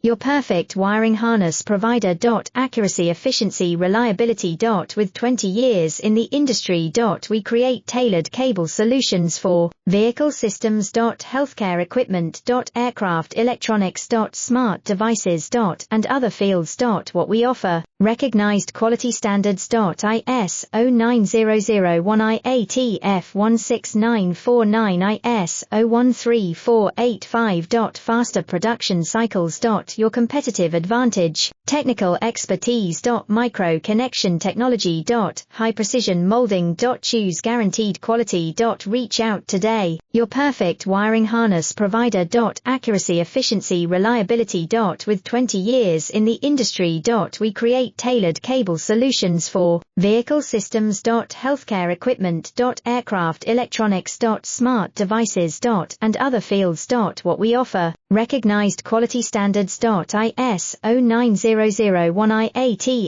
your perfect wiring harness provider. Accuracy, efficiency, reliability. With 20 years in the industry. We create tailored cable solutions for vehicle systems. Healthcare equipment. Aircraft electronics. Smart devices. And other fields. What we offer, recognized quality standards. ISO 9001 IATF 16949 ISO 13485. Faster production cycles. Your competitive advantage, technical expertise. Micro connection technology. High precision molding. Choose guaranteed quality. Reach out today, your perfect wiring harness provider. Accuracy, efficiency, reliability. With 20 years in the industry. We create tailored cable solutions for vehicle systems. Healthcare equipment. Aircraft electronics. Smart devices. And other fields. What we offer, recognized quality standards. ISO 9001 IATF